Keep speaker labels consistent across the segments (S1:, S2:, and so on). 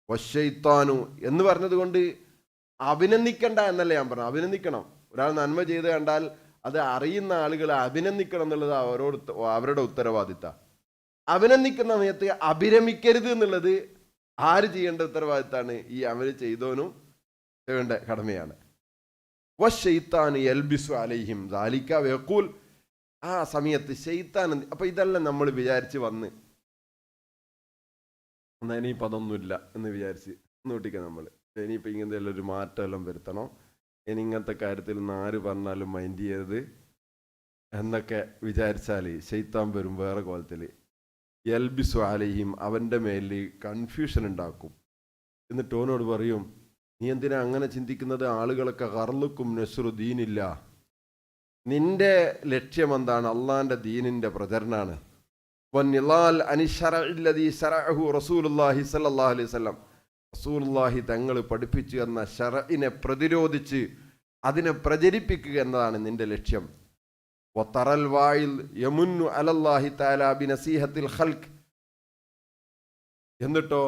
S1: വശൈത്താനു എന്ന് പറഞ്ഞത് കൊണ്ട് അഭിനന്ദിക്കണ്ട എന്നല്ല ഞാൻ പറഞ്ഞു. അഭിനന്ദിക്കണം. ഒരാൾ നന്മ ചെയ്ത് കണ്ടാൽ അത് അറിയുന്ന ആളുകളെ അഭിനന്ദിക്കണം എന്നുള്ളത് അവരുടെ ഉത്തരവാദിത്തം. അഭിനന്ദിക്കുന്ന സമയത്ത് അഭിരമിക്കരുത് എന്നുള്ളത് ആര് ചെയ്യേണ്ട ഉത്തരവാദിത്തമാണ്? ഈ അവര് ചെയ്തോനും ചെയ്യേണ്ട കടമയാണ്. വശൈത്താൻ യൽബിസു അലൈഹിം ദാലിക വയഖൂൽ, ആ സമയത്ത് ശൈത്താൻ അപ്പൊ ഇതെല്ലാം നമ്മൾ വിചാരിച്ച് വന്ന് എന്നാ ഇനിയിപ്പോൾ അതൊന്നുമില്ല എന്ന് വിചാരിച്ച് നോട്ടിക്കാം നമ്മൾ. ഇനിയിപ്പോൾ ഇങ്ങനത്തെ ഒരു മാറ്റം എല്ലാം വരുത്തണം, ഇനി ഇങ്ങനത്തെ കാര്യത്തിൽ നിന്ന് ആര് പറഞ്ഞാലും മൈൻഡ് ചെയ്യരുത് എന്നൊക്കെ വിചാരിച്ചാൽ ശൈത്താൻ വരും വേറെ കോലത്തിൽ. യൽബിസു അലൈഹിം, അവൻ്റെ മേലിൽ കൺഫ്യൂഷൻ ഉണ്ടാക്കും. എന്നിട്ട് ഓനോട് പറയും, നീ എന്തിനാ അങ്ങനെ ചിന്തിക്കുന്നത്? ആളുകളൊക്കെ ഗർലുക്കും നസ്റു ദീനില്ല, നിന്റെ ലക്ഷ്യം എന്താണ്? അള്ളാൻ്റെ ദീനിൻ്റെ പ്രചരണമാണ്. വന്നിലാൽ അനിശറഇല്ലദീ ശറഅഹു റസൂലുള്ളാഹി സ്വല്ലല്ലാഹു അലൈഹി വസല്ലം, റസൂലുള്ളാഹി തങ്ങൾ പഠിപ്പിച്ചു എന്ന ശറഇനെ പ്രതിരോധിച്ച് അതിനെ പ്രചരിപ്പിക്കുക എന്നതാണ് നിന്റെ ലക്ഷ്യം. വതറൽ വായിൽ യമുന്നു അലല്ലാഹി തആല ബിനസീഹത്തിൽ ഖൽഖ്, എന്നിട്ടോ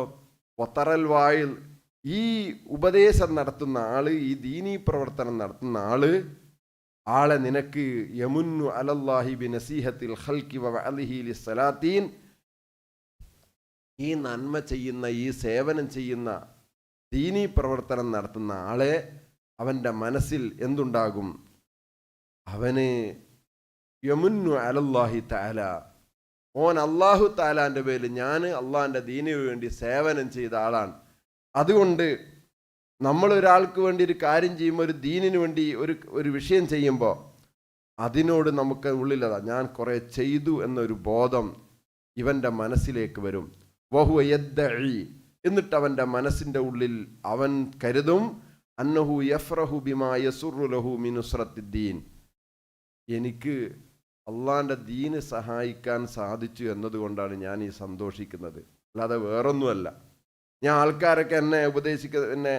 S1: വതറൽ വായിൽ, ഈ ഉപദേശം നടത്തുന്ന ആള്, ഈ ദീനീ പ്രവർത്തനം നടത്തുന്ന ആളെ നിനക്ക് യമുന്നു അലല്ലാഹി ബിനസീഹത്തിൽ ഖൽഖി വഅലിഹി ലിസ്സലാത്തീൻ, ഈ നന്മ ചെയ്യുന്ന, ഈ സേവനം ചെയ്യുന്ന, ദീനീ പ്രവർത്തനം നടത്തുന്ന ആളെ അവൻ്റെ മനസ്സിൽ എന്തുണ്ടാകും? അവന് യമുന്നു അലല്ലാഹി തആല, ഓൻ അള്ളാഹു തആലാൻ്റെ പേരിൽ ഞാൻ അള്ളാഹിൻ്റെ ദീനിനു വേണ്ടി സേവനം ചെയ്ത ആളാണ്. അതുകൊണ്ട് നമ്മൾ ഒരാൾക്ക് വേണ്ടി ഒരു കാര്യം ചെയ്യുമ്പോൾ, ഒരു ദീനിനു വേണ്ടി ഒരു വിഷയം ചെയ്യുമ്പോൾ അതിനോട് നമുക്ക് ഉള്ളിലതാ ഞാൻ കുറേ ചെയ്തു എന്നൊരു ബോധം ഇവൻ്റെ മനസ്സിലേക്ക് വരും. വഹുവ യദ്ദഈ, എന്നിട്ട് അവൻ്റെ മനസ്സിൻ്റെ ഉള്ളിൽ അവൻ കരുതും അന്നഹു യഫ്റഹു ബിമാ യസുറു ലഹു മിൻ നുസ്റത്തിദ്ദീൻ, എനിക്ക് അള്ളാഹിൻ്റെ ദീന് സഹായിക്കാൻ സാധിച്ചു എന്നതുകൊണ്ടാണ് ഞാൻ ഈ സന്തോഷിക്കുന്നത്, അല്ലാതെ വേറൊന്നുമല്ല. ഞാൻ ആൾക്കാരൊക്കെ എന്നെ എന്നെ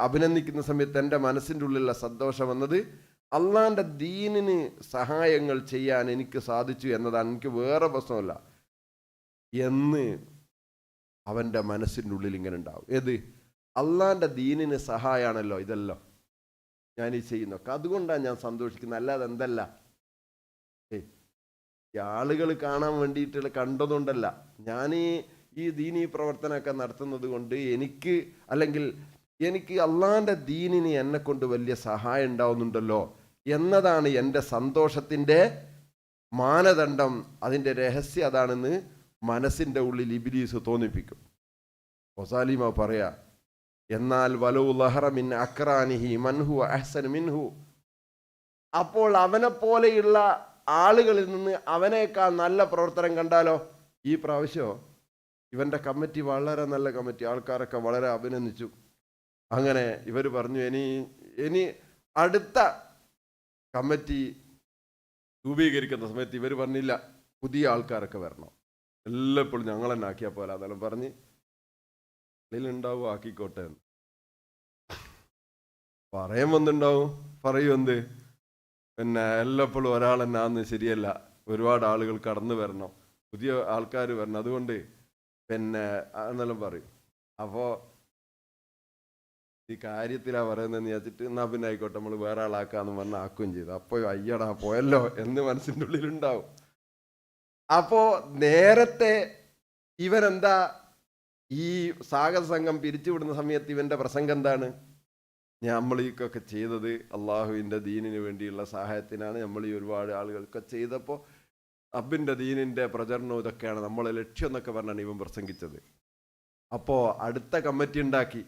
S1: അഭിനന്ദിക്കുന്ന സമയത്ത് എൻ്റെ മനസ്സിൻ്റെ ഉള്ളിലുള്ള സന്തോഷം വന്നത് അള്ളാഹിൻ്റെ ദീനിന് സഹായങ്ങൾ ചെയ്യാൻ എനിക്ക് സാധിച്ചു എന്നതാണ്, എനിക്ക് വേറെ പ്രശ്നമല്ല എന്ന് അവൻ്റെ മനസ്സിൻ്റെ ഉള്ളിൽ ഇങ്ങനെ ഉണ്ടാവും. ഏത്? അള്ളാഹിൻ്റെ ദീനിന് സഹായമാണല്ലോ ഇതെല്ലാം ഞാൻ ഈ ചെയ്യുന്നൊക്കെ, അതുകൊണ്ടാണ് ഞാൻ സന്തോഷിക്കുന്നത്, അല്ലാതെ എന്തല്ല ഈ ആളുകൾ കാണാൻ വേണ്ടിയിട്ടുള്ള കണ്ടതുകൊണ്ടല്ല. ഞാൻ ഈ ദീനീ പ്രവർത്തനമൊക്കെ നടത്തുന്നത് കൊണ്ട് എനിക്ക്, അല്ലെങ്കിൽ എനിക്ക് അള്ളാഹിൻ്റെ ദീനിന് എന്നെ കൊണ്ട് വലിയ സഹായം ഉണ്ടാവുന്നുണ്ടല്ലോ എന്നതാണ് എൻ്റെ സന്തോഷത്തിൻ്റെ മാനദണ്ഡം. അതിൻ്റെ രഹസ്യം അതാണെന്ന് മനസ്സിൻ്റെ ഉള്ളിൽ ഇബ്ലീസ് തോന്നിപ്പിക്കും. ഒസാലിമ പറയാ, എന്നാൽ വലൗ ലഹറ മിൻ അക്റാനിഹി മൻഹു അഹ്സൻ മിൻഹു, അപ്പോൾ അവനെ പോലെയുള്ള ആളുകളിൽ നിന്ന് അവനേക്കാൾ നല്ല പ്രവർത്തനം കണ്ടാലോ? ഈ പ്രാവശ്യം ഇവൻ്റെ കമ്മിറ്റി വളരെ നല്ല കമ്മിറ്റി, ആൾക്കാരൊക്കെ വളരെ അഭിനന്ദിച്ചു. അങ്ങനെ ഇവർ പറഞ്ഞു, ഇനി അടുത്ത കമ്മിറ്റി രൂപീകരിക്കുന്ന സമയത്ത് ഇവർ പറഞ്ഞില്ല, പുതിയ ആൾക്കാരൊക്കെ വരണം, എല്ലപ്പോഴും ഞങ്ങൾ തന്നെ ആക്കിയാൽ പോലെ അതെല്ലാം പറഞ്ഞ് അതിലുണ്ടാവും, ആക്കിക്കോട്ടെ എന്ന് പറയാൻ വന്നുണ്ടാവും. പറയും എന്ത്, പിന്നെ എല്ലപ്പോഴും ഒരാൾ തന്നെ ആന്ന് ശരിയല്ല, ഒരുപാട് ആളുകൾ കടന്നു വരണം, പുതിയ ആൾക്കാർ വരണം, അതുകൊണ്ട് പിന്നെ എന്നെല്ലാം പറയും. അപ്പോൾ ഈ കാര്യത്തിലാണ് പറയുന്നതെന്ന് വിചാരിച്ചിട്ട് എന്നാ പിന്നെ ആയിക്കോട്ടെ നമ്മൾ വേറെ ആളാക്കാന്ന് പറഞ്ഞ് ആക്കുകയും ചെയ്തു. അപ്പോൾ അയ്യടാ പോയല്ലോ എന്ന് മനസ്സിൻ്റെ ഉള്ളിലുണ്ടാവും. അപ്പോൾ നേരത്തെ ഇവനെന്താ ഈ സാഗര സംഘം പിരിച്ചുവിടുന്ന സമയത്ത് ഇവൻ്റെ പ്രസംഗം എന്താണ്? നമ്മൾ ഈക്കൊക്കെ ചെയ്തത് അള്ളാഹുവിൻ്റെ ദീനിന് വേണ്ടിയുള്ള സഹായത്തിനാണ്, നമ്മൾ ഈ ഒരുപാട് ആളുകൾക്ക് ചെയ്തപ്പോൾ റബ്ബിൻ്റെ ദീനിൻ്റെ പ്രചരണവും ഇതൊക്കെയാണ് നമ്മളെ ലക്ഷ്യം എന്നൊക്കെ പറഞ്ഞാണ് ഇവൻ പ്രസംഗിച്ചത്. അപ്പോൾ അടുത്ത കമ്മിറ്റി ഉണ്ടാക്കി.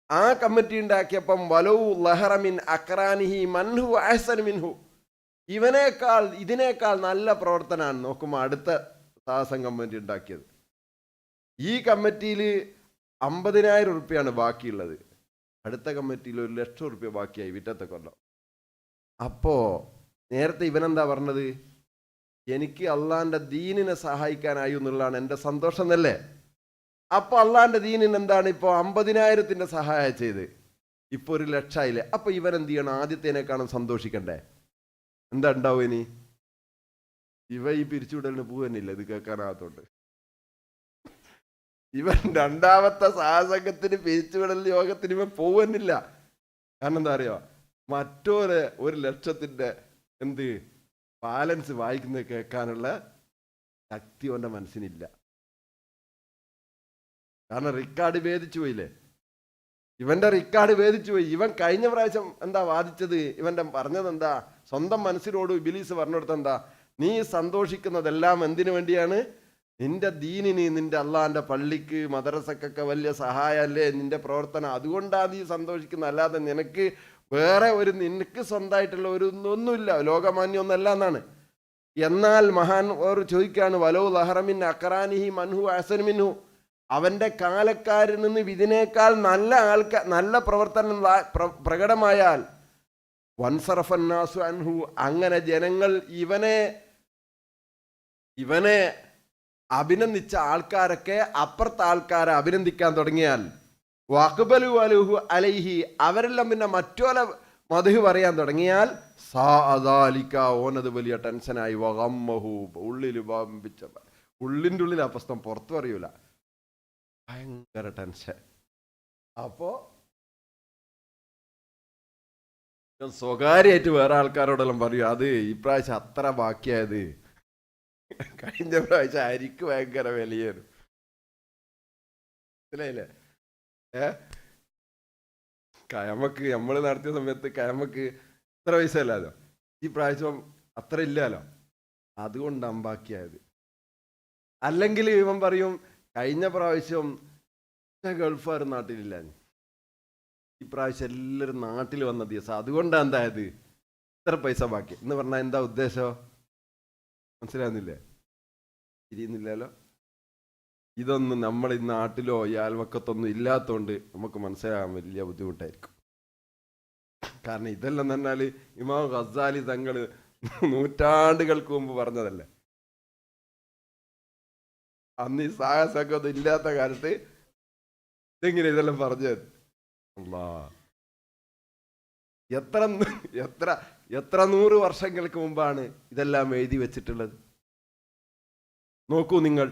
S1: ആ കമ്മിറ്റി ഉണ്ടാക്കിയപ്പം വലൗ ലഹറ മിൻ അക്റാനിഹി മൻഹു അഹ്സൻ മിൻഹു, ഇതിനേക്കാൾ നല്ല പ്രവർത്തനമാണ് നോക്കുമ്പോൾ അടുത്ത സാഹസം കമ്മിറ്റി ഉണ്ടാക്കിയത്. ഈ കമ്മിറ്റിയിൽ 50,000 ഉറുപ്പ്യാണ് ബാക്കിയുള്ളത്, അടുത്ത കമ്മിറ്റിയിൽ 1,00,000 ഉറുപ്പ്യ ബാക്കിയായി വിറ്റത്തെ കൊല്ലം. അപ്പോൾ നേരത്തെ ഇവനെന്താ പറഞ്ഞത്? എനിക്ക് അള്ളാഹിൻ്റെ ദീനിനെ സഹായിക്കാനായി എന്നുള്ളതാണ് എൻ്റെ സന്തോഷം എന്നല്ലേ. അപ്പോൾ അള്ളാഹിൻ്റെ ദീനിന് എന്താണ് ഇപ്പോൾ 50,000ത്തിൻ്റെ സഹായം ചെയ്ത്, ഇപ്പോൾ 1,00,000 ആയില്ലേ. അപ്പോൾ ഇവൻ എന്ത് ചെയ്യണം? ആദ്യത്തേനേക്കാളും സന്തോഷിക്കണ്ടേ? എന്താ ഉണ്ടാവും ഇനി? ഇവ ഈ പിരിച്ചുവിടലിന് പോവുന്നില്ല ഇത് കേൾക്കാനാകത്തോണ്ട്. ഇവൻ രണ്ടാമത്തെ സഹസംഘത്തിന് പിരിച്ചുവിടൽ യോഗത്തിന് ഇവൻ പോകുന്നില്ല. കാരണം എന്താ അറിയോ, മറ്റൊരു 1,00,000 എന്ത് ബാലൻസ് വായിക്കുന്നത് കേൾക്കാനുള്ള ശക്തി അവൻ്റെ മനസ്സിനില്ല. കാരണം റിക്കാർഡ് ഭേദിച്ചു പോയില്ലേ, ഇവന്റെ റിക്കാർഡ് ഭേദിച്ചു പോയി. ഇവൻ കഴിഞ്ഞ പ്രാവശ്യം എന്താ വാദിച്ചത്, ഇവന്റെ പറഞ്ഞത് എന്താ, സ്വന്തം മനസ്സിനോട് ഇബ്ലീസ് പറഞ്ഞു കൊടുത്ത എന്താ, നീ സന്തോഷിക്കുന്നതെല്ലാം എന്തിനു വേണ്ടിയാണ്, നിന്റെ ദീനിന്, നിന്റെ അള്ളാന്റെ പള്ളിക്ക് മദ്രസക്കൊക്കെ വലിയ സഹായമല്ലേ നിന്റെ പ്രവർത്തനം, അതുകൊണ്ടാണ് നീ സന്തോഷിക്കുന്നത്. അല്ലാതെ നിനക്ക് വേറെ നിനക്ക് സ്വന്തമായിട്ടുള്ള ഒന്നുമില്ല, ലോകമാന്യമൊന്നല്ല എന്നാണ്. എന്നാൽ മഹാൻ ഒരു ചോദിക്കാണ്, വലോ ലഹറമിൻ അക്റാനിഹി മൻഹു അഹ്സൻ മിൻഹു, അവന്റെ കാലക്കാരിൽ നിന്ന് ഇതിനേക്കാൾ നല്ല പ്രവർത്തനം പ്രകടമായാൽ വൻസറഫന്നാസു അൻഹു, അങ്ങനെ ജനങ്ങൾ ഇവനെ അഭിനന്ദിച്ച ആൾക്കാരൊക്കെ അപ്പുറത്തെ ആൾക്കാരെ അഭിനന്ദിക്കാൻ തുടങ്ങിയാൽ വഖ്ബലു അലഹു അലൈഹി, അവരെല്ലാം പിന്നെ മറ്റോല മദ്ഹ് പറയാൻ തുടങ്ങിയാൽ സാഅദാലിക, ഓനത് വലിയ ടെൻഷനായി. വഗമ്മഹു, ഉള്ളിൽ ഉള്ളിൻ്റെ ഉള്ളിൽ ആ പ്രശ്നം പുറത്തു പറയൂല, ഭയങ്കര ടെൻഷൻ. അപ്പോ സ്വകാര്യമായിട്ട് വേറെ ആൾക്കാരോടെല്ലാം പറയും, അത് ഇപ്രാവശ്യം അത്ര ബാക്കിയായത്, കഴിഞ്ഞ പ്രാവശ്യം അരിക്ക് ഭയങ്കര വിലയായിരുന്നു. മനസ്സിലായില്ലേ? കയമക്ക് നമ്മൾ നടത്തിയ സമയത്ത് കയമക്ക് ഇത്ര പൈസ അല്ലല്ലോ, ഈ പ്രാവശ്യം അത്ര ഇല്ലല്ലോ, അതുകൊണ്ടാണ് ബാക്കിയായത്. അല്ലെങ്കിൽ ഇവൻ പറയും, കഴിഞ്ഞ പ്രാവശ്യം ഗൾഫുകാർ നാട്ടിലില്ല, ഈ പ്രാവശ്യം എല്ലാവരും നാട്ടിൽ വന്ന ദിവസം, അതുകൊണ്ടാണ് എന്തായത് ഇത്ര പൈസ ബാക്കി എന്ന് പറഞ്ഞാൽ എന്താ ഉദ്ദേശം, മനസ്സിലാകുന്നില്ലേ? തിരിയുന്നില്ലല്ലോ. ഇതൊന്നും നമ്മൾ ഈ നാട്ടിലോ ഈ അയൽവക്കത്തൊന്നും ഇല്ലാത്തതുകൊണ്ട് നമുക്ക് മനസ്സിലാകാൻ വലിയ ബുദ്ധിമുട്ടായിരിക്കും. കാരണം ഇതെല്ലാം പറഞ്ഞാൽ ഇമാം ഗസാലി തങ്ങൾ നൂറ്റാണ്ടുകൾക്ക് മുമ്പ് പറഞ്ഞതല്ലേ. അന്ന് ഈ സാഹസൊക്കെ ഇല്ലാത്ത കാലത്ത് ഇതെങ്ങനെ ഇതെല്ലാം പറഞ്ഞത്? അല്ലാ, എത്ര 100 വർഷങ്ങൾക്ക് മുമ്പാണ് ഇതെല്ലാം എഴുതി വെച്ചിട്ടുള്ളത്. നോക്കൂ നിങ്ങൾ.